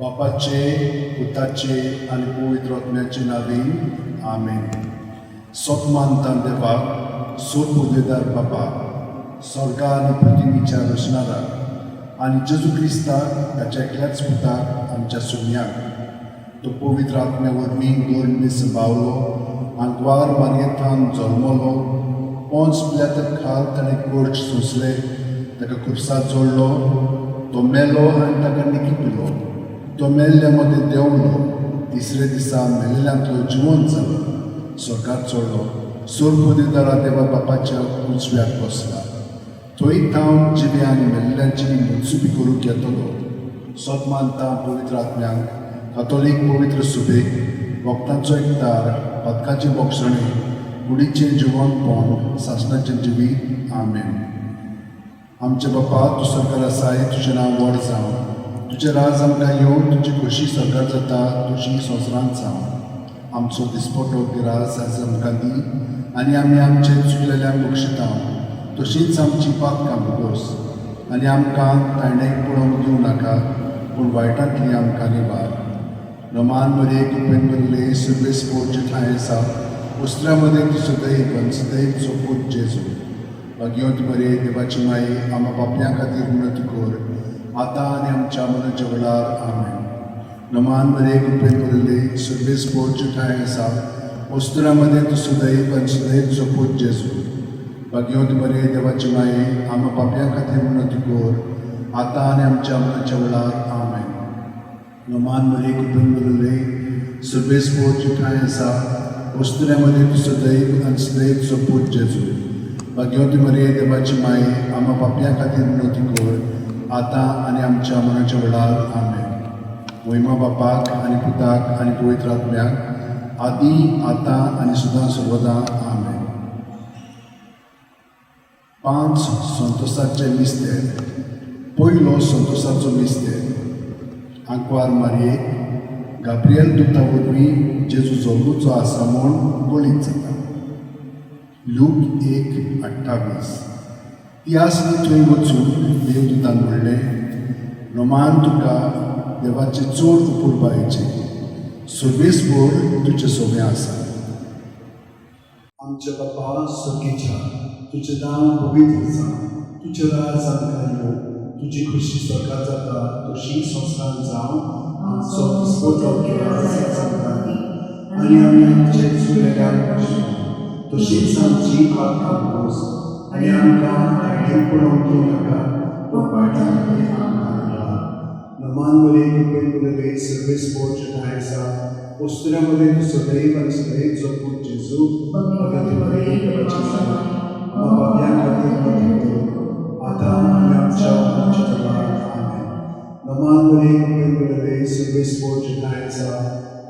बापाचे, पुताचे आणि पवित्र आत्म्याचे नावेन आमेन. सोपमानतान देवाक, सोड पुदेदार बापाक, स्वर्गा आनी पृथ्वीच्या रचणाराक आनी जेजू क्रिस्ताक ताच्या एकल्याच पुताक आमच्या सुन्याक तो पवित्र आत्म्या वरवीं 2 दीस बावलो, आंकवार मारयेंतान जल्मलो, पोंच पिलाताक खाल ताणें कोर्ट सोंसले, ताका खुर्सात जोडलो, तो मेलो आनी ताका निखिपिलो, तो मेल्ल्या मदें देंवलो, तिसरे दिसा मेलेल्यांतलो जिवंत जालो, स्वर्गात चडलो, सोड पुदेदारा देवा बापाच्या उजव्याक बसला. थंय हांव जिवे आनी मेल्ल्यांची मुत्सुबी करूंक येतलो. सोप मानता पवित्र आत्म्यांक, कातोलीक पवित्र सुबेक, वखदांचो एकठार, पदकाचे बोगसणे, कुडीचें जिवंतपण, सासणाचें जिवीत. आमेन. आमचे बापा, तूं स्वर्गार आसाय, तुजें नांव व्हड जावं, तुजें राज आमकां येवं, तुजी खोशी स्वर्गार जाता तशी संवसारांत जावं. आमचो दिसपटो गिरास आज आमकां दी, आनी आमी आमचे चुकलेल्यांक बक्षिता, तशींच आमची पातकां भोगोस, आनी आमकां तायणेक पडोवंक दिवं नाका, पूण वायटांतली आमकां निवार. नमान मरे कृपेन भरले, सर्वेस पोरचे ठाय आसा, वस्त्रामध्ये तूं सदैव आनी सदैवचो पूत जेजू. भाग्यवंत बरे देवाची माई, आम्हा पापल्यां खातीर विनंती कर, आतां आनी आमच्या मनाच्या वेळार. आमेन. नमान मरे कृपेन भरले, सर्वेस पोरचे ठाय आसा, वस्त्रामध्ये तूं सदैव आनी सदैवचो पूत जेजू. भाग्यवंत बरे देवाची माई, आम्हा पापल्यां खातीर विनंती कर, आतां आनी आमच्या मनाच्या वेळार. आमेन. नमान मरे कृपेन भरले, सर्वेस पोरचे ठाय आसा, वस्त्रामध्ये तूं सदैव आनी सदैवचो पूत जेजू. भाग्यवंत मरे देवाची माई, आम्हा पापल्यां खातीर विनंती कर, आतां आनी आमच्या मनाच्या वेळार. आमेन. महिमा बापाक आनी पुताक आनी पवित्र आत्म्याक, आदी आतां आनी सदां सर्वदा. आमेन. 5 संतोसाचें मिस्तेर. पयलो संतोसाचो मिस्तेर. आंकवार मारयेक गाब्रिएल दुता वरवीं जेजू जल्मूचो आसा म्हूण बळीत जाता. लूक 1:28. ती आसली थंय वचून देवदूतान म्हणलें, नमान तुका देवाचे चड उपुरबायेचे, सर्वेस बोर तुजे सोबे आसा. आमच्या बापा सगळीच्या, तुजें नांव पवित्र जावं, तुजें राज आमकां येवं, तुजी खुशी स्वर्गात जाता तशी संवसारांत जावं. आमचो दिसपटो गिरास आज आमकां दी, आनी आमी आमचे चुकलेल्यांक बक्षिता, तशींच आमची पातकां भोगोस, आनी आमकां तायणेक पडोवंक दिवं नाका, पूण वायटांतली आमकां निवार. नमान बरे कृपेन भरले, सर्वेस पोरचे ठाय आसा, वस्त्रामध्ये तूं सदैव आनी सदैवचो पूत जेजू. भगवंत बरे देवाची माई, आम्हा पापल्यां खातीर विनंती कर, आतां आनी आमच्या मरणाच्या वेळार. आमेन. नमान बरे कृपेन भरले, सर्वेस पोरचे ठाय आसा,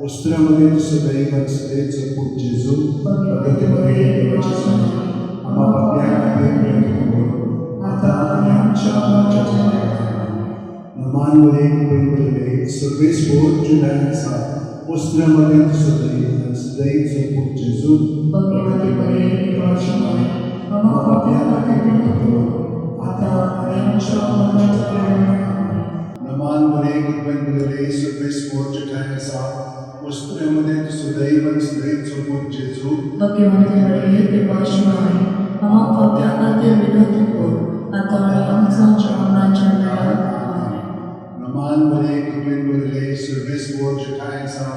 वस्त्रामध्ये तूं सदैव आनी सदैवचो पूत जेजू. भगवंत बरे देवाची माई, आम्हा पापल्यां खातीर विनंती कर, आतां आनी आमच्या मरणाच्या वेळार. नमान बरे कृपेन भरले, सर्वेस पोरचे ठाय आसा, वस्त्रामध्ये तूं सदैव आनी सदैवचो पूत जेजू. भगवंत बरे देवाची माई, आम्हा पापल्यां खातीर विनंती कर, आतां आनी आमच्या मरणाच्या वेळार. नमान बरे कृपेन भरले, सर्वेस पोरचे ठाय आसा, वस्त्रामध्ये तूं सदैव आनी सदैवचो पूत जेजू. भगवंत बरे देवाची माई, आम्हा पापल्यां खातीर विनंती कर, आतां आनी आमच्या मरणाच्या वेळार. नमान बरे कृपेन भरले, सर्वेस पोरचे ठाय आसा,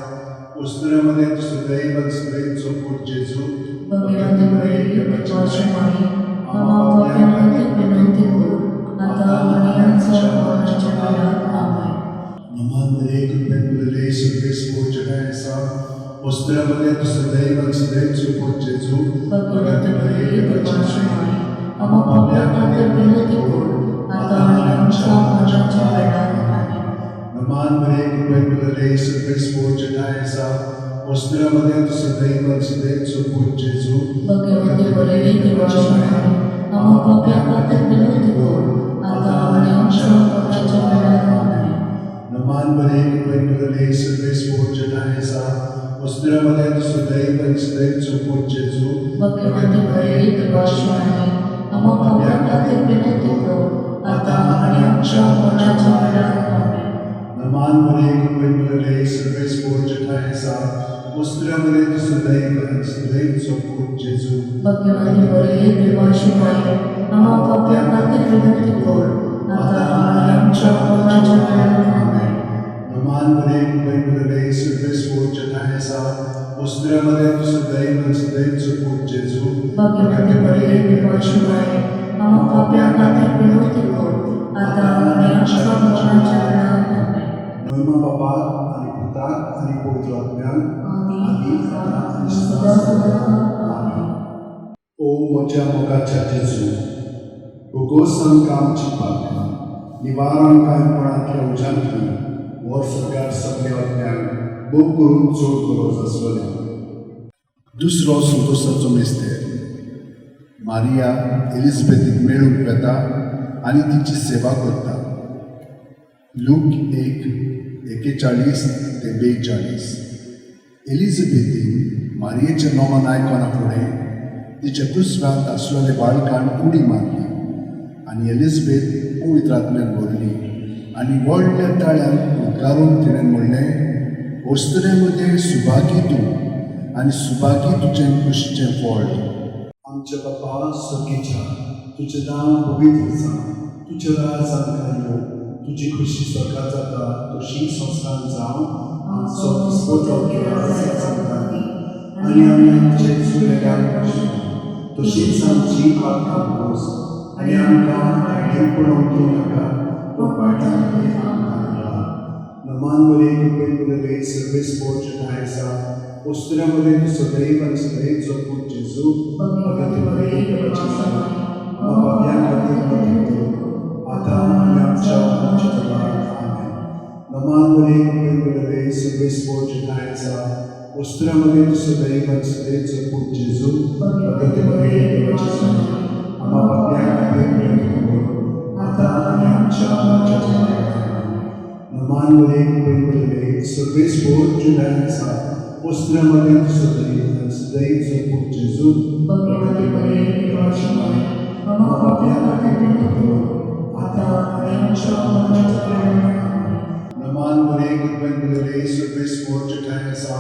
वस्त्रामध्ये तूं सदैव आनी सदैवचो पूत जेजू. भगवंत बरे देवाची माई, आम्हा पापल्यां खातीर विनंती कर, आतां आनी आमच्या मरणाच्या वेळार. आमेन. नमान बरे कृपेन भरले, सर्वेस पोरचे ठाय आसा, वस्त्रामध्ये तूं सदैव आनी सदैवचो पूत जेजू. भगवंत बरे देवाची माई, आम्हा पापल्यां खातीर विनंती कर, आतां आनी आमच्या मरणाच्या वेळार. नमान बरे कृपेन भरले, सर्वेस पोरचे ठाय आसा, वस्त्रामध्ये तूं सदैव आनी सदैवचो पूत जेजू. भगवंत बरे देवाची माई, आम्हा पापल्यां खातीर विनंती कर, आतां आनी आमच्या मरणाच्या वेळार. आमेन. नमान बरे कृपेन भरले, सर्वेस पोरचे ठाय आसा, वस्त्रामध्ये तूं सदैव आनी सदैवचो पूत जेजू. भगवंत बरे देवाची माई, आम्हा पापल्यां खातीर विनंती कर, आतां आनी आमच्या मरणाच्या वेळार. आमेन. नमान बरे भगवान बरे देवाची माय आम्हा पाप्या खातीर विनंती कर आता आणि आमच्या मरणाच्या वेळार आमेन. नमान बरे कुबेकुले सर्वेस्पोरच्या ठाण्याचा वस्त्र्यामध्ये तुझं दैव सदैव जपून जेजू भगवान बरे देवाची माय आम्हा पाप्या खातीर विनंती कर आता आणि आमच्या मरणाच्या वेळार आमेन. महिमा बापाक आणि पुताक आणि पवित्र आत्म्याक आदी आता आणि सदा आमेन. ओ म्हज्या मोगाच्या जेजू भोगोसान आमची पाप निवारण कांयपणांतल्या उज्यांतली वर सरकार सगळ्या आत्म्यांक भोग करून चड गरज आसलेल्या. दुसरो संतोशाचो मेस्तेर मारिया एलिझाबेथीक मेळूंक येता आनी तिची सेवा करता. लूक 1:41 ते 42. एलिझाबेथीन मारियेचें नोमान आयकना फुडें तिच्या कुसव्यांत आसलेले बाळकान उडी मारली आनी एलिझाबेथ पवित्र आत्म्यान भरली आनी व्हडल्या ताळ्यान उद्गारून तिणें म्हणलें, वस्त्रेमध्ये सुभागी तूं आनी सुभागी तुजें कुशीचें फळ. आमच्या बापा सगळीच्या तुजें नांव पवित्र जावं, तुजें राज आमकां येवं, तुजी खुशी स्वर्गात जाता तशी संस्कार जावं आमचो दिसपटो आनी आमी आमचे सुलेगान तशीच आमची आत्मोस आनी आमकां आयडेन पडोवंक नाका पूण पाठां नमान बरे कुबेकुले सर्वेस्पोरच्या ठाण्याचा वस्त्र्यामध्ये तूं सदैव आनी सदैव जपून जेजू भगत बरे देवाची माय आम्हा पाप्या खातीर विनंती कर आता आनी आमच्या मरणाच्या वेळार आमेन. नमान बरे कुबेकुले सर्वेस्पोरच्या ठाण्याचा वस्त्र्यामध्ये तूं सदैव आनी सदैव जपून जेजू भगत बरे देवाची माय आम्हा पाप्या खातीर विनंती कर आता आनी आमच्या मरणाच्या वेळार आमेन. नमान बरे कुबेकुले सर्वेस्पोरच्या ठाण्याचा वस्त्र्यामध्ये तूं सदैव आनी सदैव जपून जेजू भगत बरे देवाची माय आम्हा पाप्या खातीर विनंती कर आता आनी आमच्या मरणाच्या वेळार आमेन. नमान बरे कुबेकुले सर्वेस्पोरच्या ठाण्याचा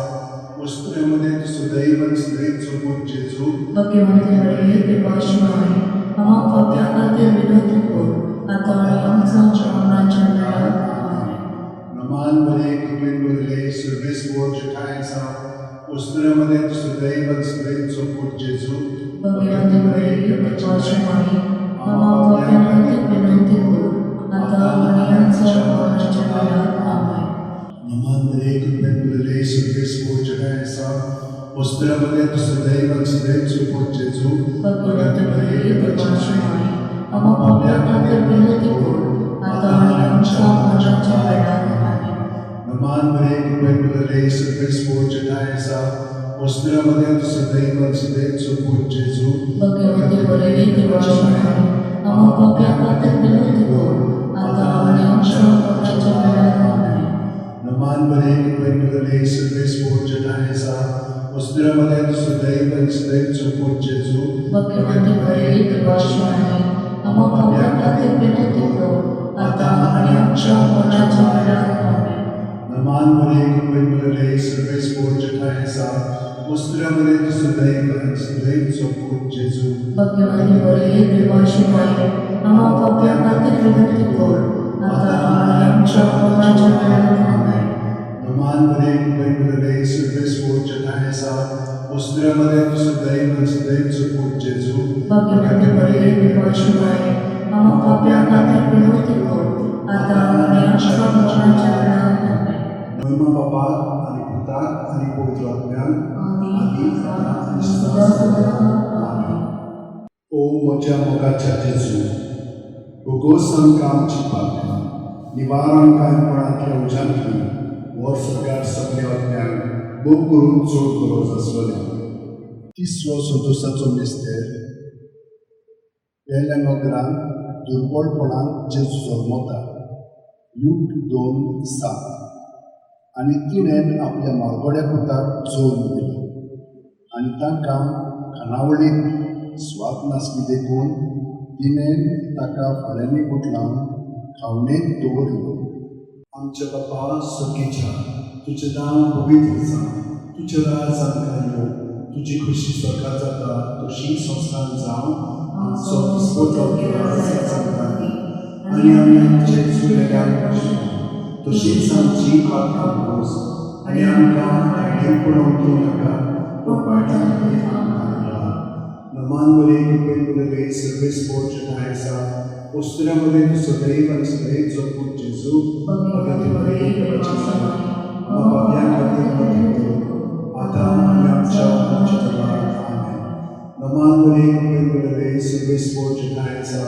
वस्त्र्यामध्ये तूं सदैव आनी सदैव जपून जेजू भगवान बरे देवाची माय आम्हा पाप्या खातीर विनंती कर आता आणि आमच्या मरणाच्या वेळार आमेन. नमान बरे कुबेकुले सर्वेस्पोरच्या ठाण्याचा वस्त्र्यामध्ये तूं सदैव आनी सदैव जपून जेजू भगवान बरे देवाची माय आम्हा पाप्या खातीर विनंती कर आता आणि आमच्या मरणाच्या वेळार आमेन. नमान बरे कुबेकुले सर्वेस्पोरच्या ठाण्याचा वस्त्र्यामध्ये तूं सदैव आनी सदैव जपून जेजू भगवान बरे देवाची माय आम्हा पाप्या खातीर विनंती कर आता आणि आमच्या मरणाच्या वेळार आमेन. नमान बरे कुबेकुले सर्वेस्पोरच्या ठाण्याचा वस्त्र्यामध्ये तूं सदैव आनी सदैव जपून जेजू भगवान बरे देवाची माय आम्हा पाप्या खातीर विनंती कर आता आणि आमच्या मरणाच्या वेळार आमेन. नमान बरे कुबेकुले सर्वेस्पोरच्या ठाण्याचा वस्त्र्यामध्ये तूं सदैव आनी सदैव जपून जेजू भगवान बरे देवाची माय आम्हा पाप्या खातीर विनंती कर आता आणि आमच्या मरणाच्या वेळार आमेन. नमान बरे कुबेकुले सर्वेस्पोरच्या ठाण्याचा वस्त्र्यामध्ये तूं सदैव आनी सदैव जपून जेजू भगवान बरे देवाची माय आम्हा पाप्या खातीर विनंती कर आता आणि आमच्या मरणाच्या वेळार आमेन. नमान बरे कुबेकुले सर्वेस्पोरच्या ठाण्याचा वस्त्र्यामध्ये तूं सदैव आनी सदैव जपून जेजू भगवान बरे देवाची माय आम्हा पाप्या खातीर विनंती कर आता आणि आमच्या मरणाच्या वेळार आमेन. महिमा बापाक आणि पुताक आणि पवित्र आत्म्याक आदी आता आणि सदा आमेन. ओ म्हज्या मोगाच्या जेजू भोगोसान आमची पाप निवारण कांयपणांतल्या उज्यांतली वर सरकार सगळ्या आत्म्यांक भोग करून चड गरज आसलेल्या. तिसरो संतोशाचो मेस्तेर पहिल्या नोकरान दुर्बळपणान जेजू जल्मता. लूक 2:7. आनी तिणें आपल्या मालगोड्या पुताक जोड दिलो आनी तांकां खानावळीक स्वाप नासली देखून तिणें ताका फाल्यांनी गुटलावन खावणेंत दवरलो. आमच्या बापा सगळीच्या तुजें नांव पवित्र जावं, तुजें राज आमकां येवं, तुझी खुशी स्वर्गात जाता तशी संस्थान जावं आमचो दिसपटो केला सांगताली आणि आमी आमचे चुकलेल्यांक तशीच आमची आत्मोस आणि आमकां आयडीक पडोवंक नाका पूण पाठांत नमान बरे कृपेन उरले सर्वेस पोर्च आसा उस्त्र्यामध्ये तू सदैव आणि सदैव जपून जेजू भगत बरे देवाची बाब्या खातीर प्रार्थना आता आणि आमच्या काळात आमेन. नमान बरे कृपेन उरले सर्वेस पोर्च आसा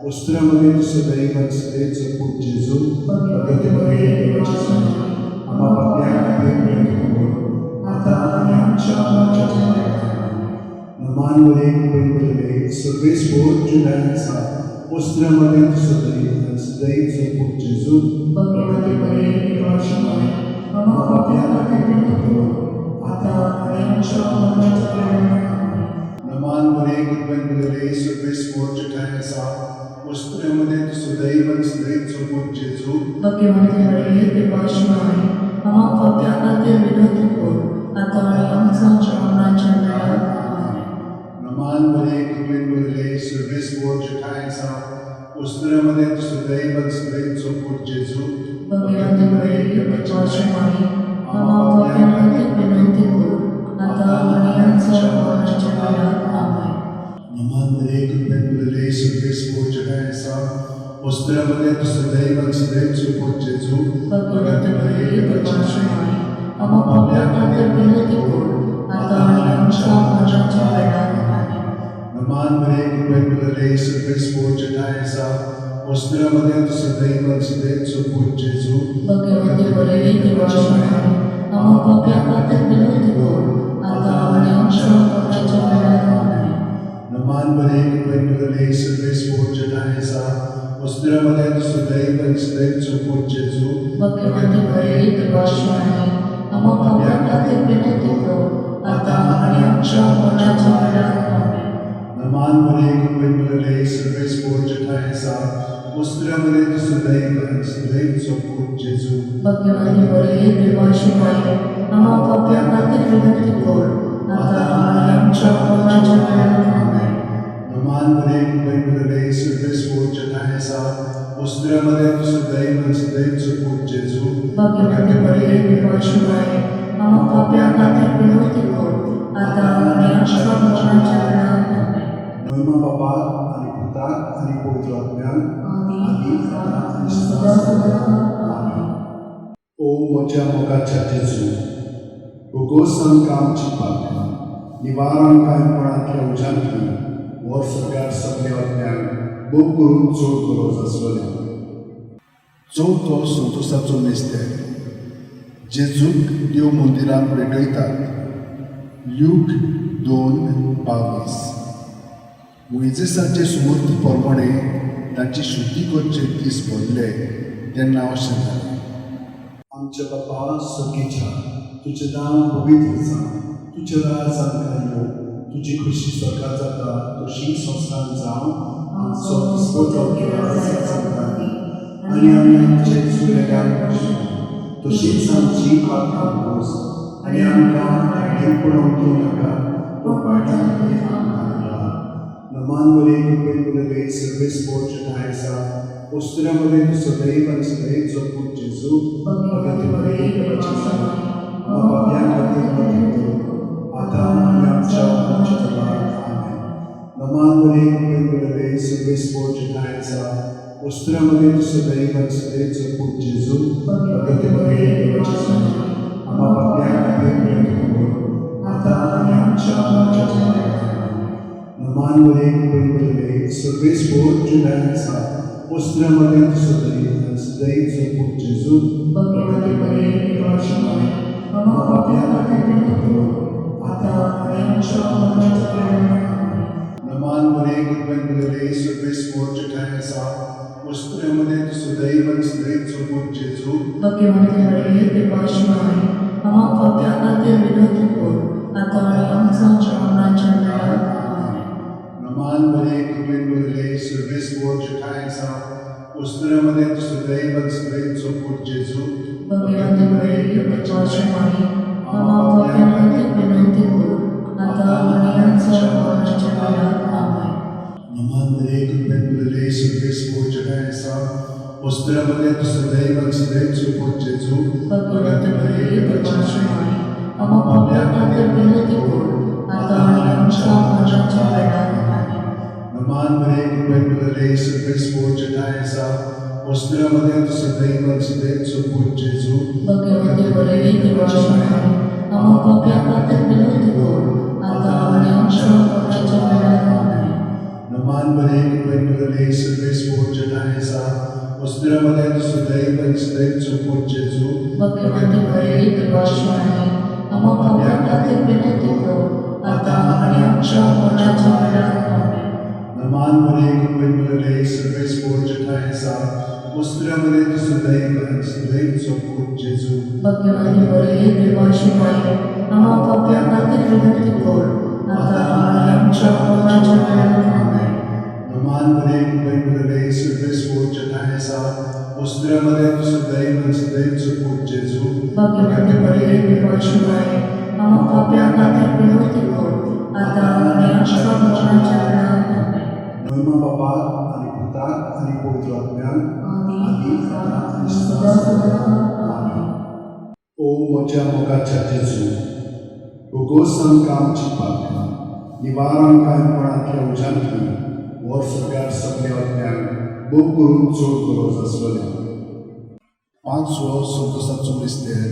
उस्त्र्यामध्ये तू सदैव आणि सदैव जपून जेजू भगत बरे देवाची बाब्या खातीर प्रार्थना आता आणि आमच्या काळात नमान बरे कृपेन उरले सर्वेस पोर्च आसा उस्त्र्यामध्ये तू सदैव जपून जेजू भगत बरे देवाची बाब्या खातीर प्रार्थना आता आणि आमच्या काळात नमान बरे कृपेन उरले सर्वेस पोर्च आसा उस्त्र्यामध्ये तू सदैव जपून जेजू भगत बरे देवाची बाब्या खातीर प्रार्थना आता आणि आमच्या काळात नमान बरे कृपेन उरले सर्वेस पोर्च आसा उस्त्र्यामध्ये तू सदैव जपून जेजू भगत बरे देवाची बाब्या खातीर प्रार्थना आता आणि आमच्या काळात नमान बरे कृपेन उरले सर्वेस पोर्च आसा उस्त्र्यामध्ये तू सदैव जपून जेजू भगत बरे देवाची बाब्या खातीर प्रार्थना आता आणि आमच्या काळात नमान बरे कृपेन उरले सर्वेस पोर्च आसा उस्त्र्यामध्ये तू सदैव जपून जेजू भगत बरे देवाची बाब्या खातीर प्रार्थना आता आणि आमच्या काळात नमान बरे कृपेन उरले सर्वेस पोर्च आसा उस्त्र्यामध्ये तू सदैव जपून जेजू भगत बरे देवाची बाब्या खातीर प्रार्थना आता आणि आमच्या काळात नमान बरे कृपेन उरले सर्वेस पोर्च आसा उस्त्र्यामध्ये तू सदैव जपून जेजू भगत बरे देवाची बाब्या खातीर प्रार्थना आता आणि आमच्या काळात नमान बरे कृपेन उरले सर्वेस पोर्च आसा उस्त्र्यामध्ये तू सदैव जपून जेजू भगत बरे देवाची बाब्या खातीर प्रार्थना आता आणि आमच्या काळात महिमा बापाक आणि पुताक आणि पवित्र आत्म्याक आदी आता आणि सदां आमेन. ओ म्हज्या मोगाच्या जेजू भोगोस आमकां आमची पाप निवार आमकां काणकोणांतल्या उज्यांतली वर सगळ्या सगळ्या आत्म्यांक भोग करून चड गरज आसलेल्या चवथो संतोशाचो मेस्तेर जेजूक देव मंदिरांत भेटयतात ल्यूक 2:22 मोइजेसाचे सुमृती प्रमाणे तांची शुद्धी करचे दीस भरले तेन्ना अशें जालें. आमच्या बापा सगळीच्या तुजें नांव पवित्र जावं तुजें राज आमकां येवं तुजी खुशी स्वर्गात जाता तशी संस्थान जावं आमचो दिसपटो केला सांगताली आणि आमी आमचे चुकलेल्यांक तशीच आमची आत्मोस आणि आमकां आयडीक पडोवंक नाका पूण पाठांत नमान बरे कृपेन उरले सर्वेस पोर्च आसा उस्त्र्यामध्ये तू सदैव जपून जेजू भगत बरे देवाची बाब्या खातीर प्रार्थना आता आणि आमच्या काळात आमेन. नमान बरे कृपेन उरले सर्वेस पोर्च आसा उस्त्र्यामध्ये तू सदैव जपून जेजू भगत बरे देवाची बाब्या खातीर प्रार्थना आता आणि आमच्या काळात नमान बरे कृपेन उरले सर्वेस पोर्च आसा उस्त्र्यामध्ये तू सदैव जपून जेजू भगत बरे देवाची बाब्या खातीर प्रार्थना आता आणि आमच्या काळात नमान बरे कृपेन उरले सर्वेस पोर्च आसा उस्त्र्यामध्ये तू सदैव जपून जेजू भगत बरे देवाची बाब्या खातीर प्रार्थना आता आणि आमच्या काळात नमान बरे कृपेन उरले सर्वेस पोर्च आसा उस्त्र्यामध्ये तू सदैव जपून जेजू भगत बरे देवाची बाब्या खातीर प्रार्थना आता आणि आमच्या मरणाच्या वेळात आमेन. Naman muli kung sa Kristo Diyos Ostraमध्ये सदैव सदैव चुकून जेजू भगवती मरिये देवाची माय आम्हा पाप्यांखातीर विनंती कर आता आणि आमच्या मरणाच्या वेळात आमेन. Naman muli kung sa Kristo Diyos Ostraमध्ये सदैव सदैव चुकून जेजू भगवती मरिये देवाची माय आम्हा पाप्यांखातीर विनंती कर आता आणि आमच्या मरणाच्या वेळात आमेन. Naman muli kung sa Kristo Diyos Ostraमध्ये सदैव सदैव चुकून जेजू भगवती मरिये देवाची माय आम्हा पाप्यांखातीर विनंती कर आता आणि आमच्या मरणाच्या वेळात आमेन. Naman muli kung sa Kristo Diyos Ostraमध्ये सदैव सदैव चुकून जेजू भगवती मरिये देवाची माय आम्हा पाप्यांखातीर विनंती कर आता आणि आमच्या मरणाच्या वेळात आमेन. Naman muli kung sa Kristo Diyos Ostraमध्ये सदैव सदैव चुकून जेजू भगवती मरिये देवाची माय आम्हा पाप्यांखातीर विनंती कर आता आणि आमच्या मरणाच्या वेळात आमेन. Nama Bapa आणि Putra आणि Putera आदी आता आणि सदा आमेन. O moja mogacha Jezu, bogosam kam cipak, niwaran kainpणातल्या उजांतली वर सगळ्या सगळ्यांक बोग करून चोड गरज आसलेल्या. 5 संतोषाचो मिस्तेर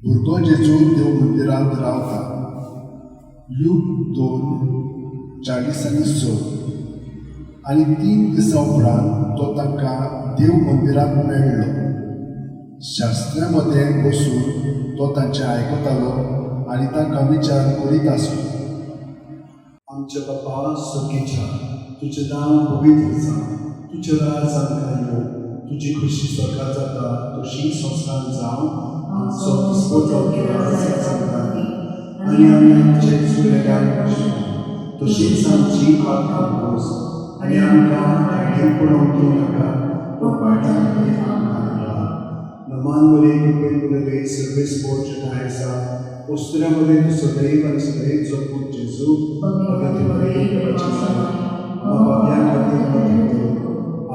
भुरगो जेजू देव मंदिरांत रावता. लूक 2:40-6 आनी 3 दिसां उपरांत तो तांकां देव मंदिरांत मेळ्ळो. शास्त्रा मदें बसून तो तांचें आयकतालो आनी तांकां विचार करीत आसलो. आमचे बापा सगळीच्या तुजें नांव पवित्र जावं, तुजें राज जावं येवं, तुजी खुशी स्वर्गांत जाता तशी संवसारांत जावं. आमचो दिसपट्टो गिरायक जाता आनी आमी आमचे सुर्यकांत तशीच आमची आत्मोस आनी आमकां आयडीन पडोवंक दिवं नाका पूण पाट्यां खातीर आमकां घाला. Naman muli kung sa Kristo Diyos Ostraमध्ये सदैव सदैव चुकून जेजू भगवती मरिये देवाची माय आम्हा पाप्यांखातीर विनंती कर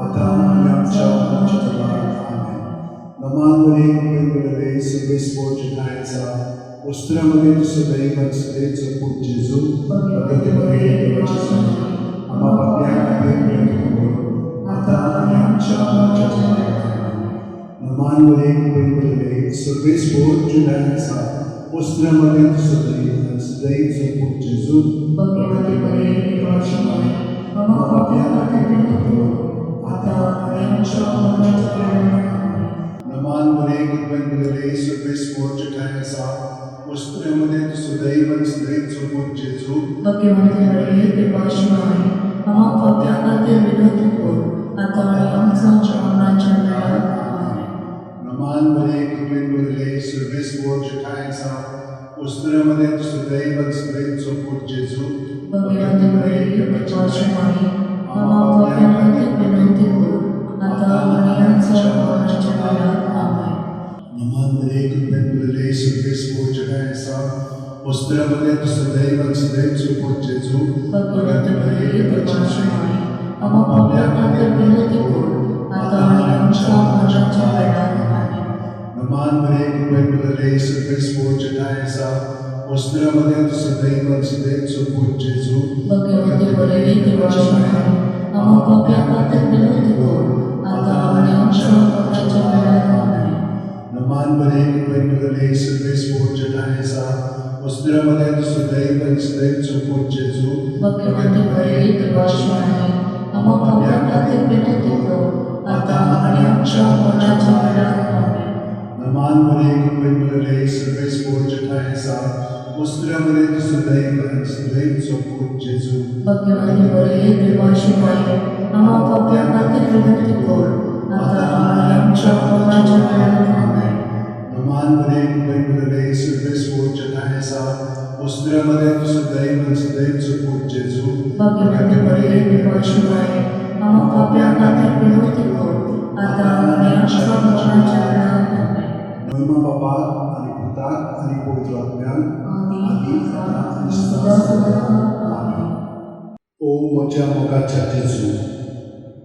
आता आणि आमच्या मरणाच्या वेळात आमेन. Naman muli kung sa Kristo Diyos Ostraमध्ये सदैव सदैव चुकून जेजू भगवती मरिये देवाची माय आम्हा पाप्यांखातीर विनंती कर आता आणि आमच्या मरणाच्या वेळात आमेन. Naman muli kung sa Kristo Diyos Ostraमध्ये सदैव सदैव चुकून जेजू भगवती मरिये देवाची माय आम्हा पाप्यांखातीर विनंती कर आता आणि आमच्या मरणाच्या वेळात आमेन. Naman muli kung sa Kristo Diyos Ostraमध्ये सदैव सदैव चुकून जेजू भगवती मरिये देवाची माय आम्हा पाप्यांखातीर विनंती कर आता आणि आमच्या मरणाच्या वेळात आमेन. Naman muli kung sa Kristo Diyos Ostraमध्ये सदैव सदैव चुकून जेजू भगवती मरिये देवाची माय आम्हा पाप्यांखातीर विनंती कर आता आणि आमच्या मरणाच्या वेळात आमेन. Naman muli kung sa Kristo Diyos Ostraमध्ये सदैव सदैव चुकून जेजू भगवती मरिये देवाची माय आम्हा पाप्यांखातीर विनंती कर आता आणि आमच्या मरणाच्या वेळात आमेन. Naman muli kung sa Kristo Diyos Ostraमध्ये सदैव सदैव चुकून जेजू भगवती मरिये देवाची माय आम्हा पाप्यांखातीर विनंती कर आता आणि आमच्या मरणाच्या वेळात आमेन. Naman muli kung sa Kristo Diyos Ostraमध्ये सदैव सदैव चुकून जेजू भगवती मरिये देवाची माय आम्हा पाप्यांखातीर विनंती कर आता आणि आमच्या मरणाच्या वेळात आमेन. Naman muli kung sa Kristo Diyos Ostraमध्ये सदैव सदैव चुकून जेजू भगवती मरिये देवाची माय आम्हा पाप्यांखातीर विनंती कर आता आणि आमच्या मरणाच्या वेळात आमेन. Naman muli kung sa Kristo Diyos Ostraमध्ये सदैव सदैव चुकून जेजू भगवती मरिये देवाची माय आम्हा पाप्यांखातीर विनंती कर आता आणि आमच्या मरणाच्या वेळात आमेन. Nama Bapa आणि Putra आणि Putera आदी आता जगाच्या जेजू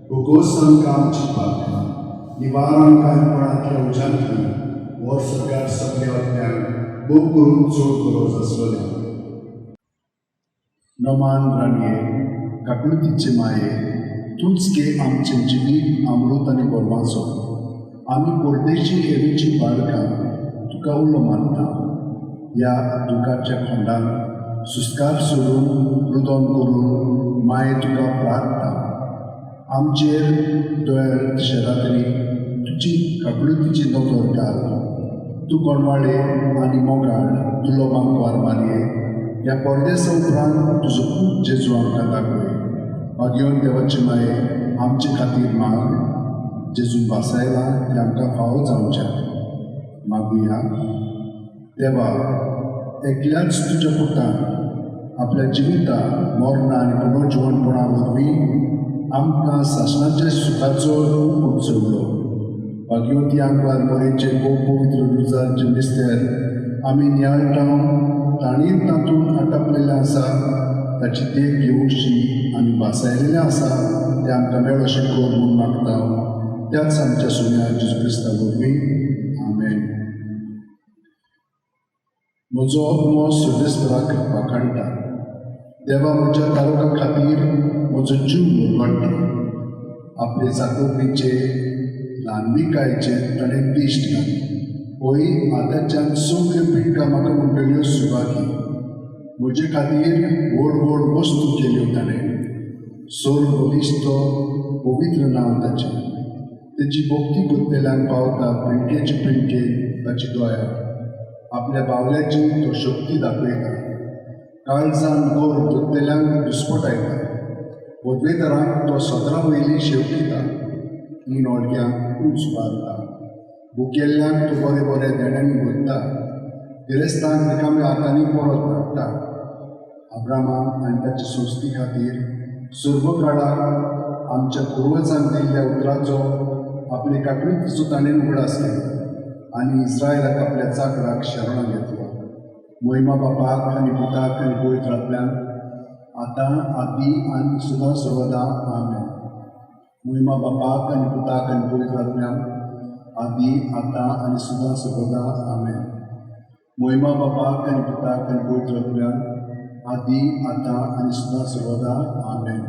भोगोस तांकां आमची पाक निवारण कांयपणांतल्या उज्यांतली वर सगळ्या सगळ्या वटण्याक खूब करून चड गरज आसलेल्या नमान राणये काकुळतीचे माये तूंच घे आमचें जिवीत अमृत आनी बोरमाचो आमी परदेशी एवीची बाळकां तुका उलो मारता ह्या दुकाच्या खोंडान सुस्कार सोडून रुदन करून माये तुका प्रार्थना आमचेर दोळ्यार तशें रात्री तुजी काकुळतीची नदर घाल तूं कोणवाळे आनी मोगाळ तूं लोकांक वार मारये ह्या परदेसा उपरांत तुजो खूब जेजू आमकां दाखय मागीर देवाचे माये आमचे खातीर माग जेजू वासायला ते आमकां फावो जावच्या मागुया देवा एकल्याच तुज्या पुतान आपल्या जिविता मरणा आनी पुनर्जिवणपणा वरवीं आमकां सासणाच्या सुखाचो खूब चडलो मागीर ती आमकां बरेचे पवित्र दुजाचे मिस्तेर आमी नियाळटावन ताणीन तातूंत आटपलेलें आसा ताची देख घेवची आनी वासायलेलें आसा तें आमकां मेळ अशें कर म्हूण मागता त्याच आमच्या सुन्या जेजू क्रिस्ता वरवीं आमेन म्हजो आत्मो सर्वेस्पराक वाखाणटा देवा म्हज्या तालुका खातीर म्हजो जीव मुरगडटा आपले चाकोवपीचे ल्हानविकायेचे ताणें दिश्ट घातले होय आतांच्यान सगळ्यो पिडका म्हाका म्हणटल्यो सुवाकी म्हजे खातीर व्हड व्हड वस्तू केल्यो ताणें सोर बलिश्तो पवित्र नांव ताचें तेजी भोक्ती करतल्यांक पावता पिणकेचे पिणके ताची दोळ्यार आपल्या बावल्याची तो शक्ती दाखयता काळजान गोर धरतल्यांक दुस्पटायता पदवेदारांक तो सदरा वयली शेवटिता तीन ओडक्यांक उंच मारता भुकेल्ल्यांक तो बरे बरे देण्यांनी भरता गिरेस्तांक रिकाम्या हातांनी परत धाडटा अब्रामाक आनी ताचे संस्थे खातीर सर्वकाळाक आमच्या पुर्वजांक दिल्ल्या उतराचो आपले काकुळतीचो ताणें उगडास केलो आनी इस्रायलाक आपल्या चाकराक शरण घेतलो महिमा बापाक आनी पुताक आनी पवित्रांतल्यान आतां आदी आनी सुद्दां सर्वदा आमेन महिमा बापाक आनी पुताक आनी पवित्रांतल्यान आदी आतां आनी सुद्दां सर्वदा आमेन महिमा बापाक आनी पुताक आनी पवित्रांतल्यान आदी आतां आनी सुद्दां सर्वदा आमेन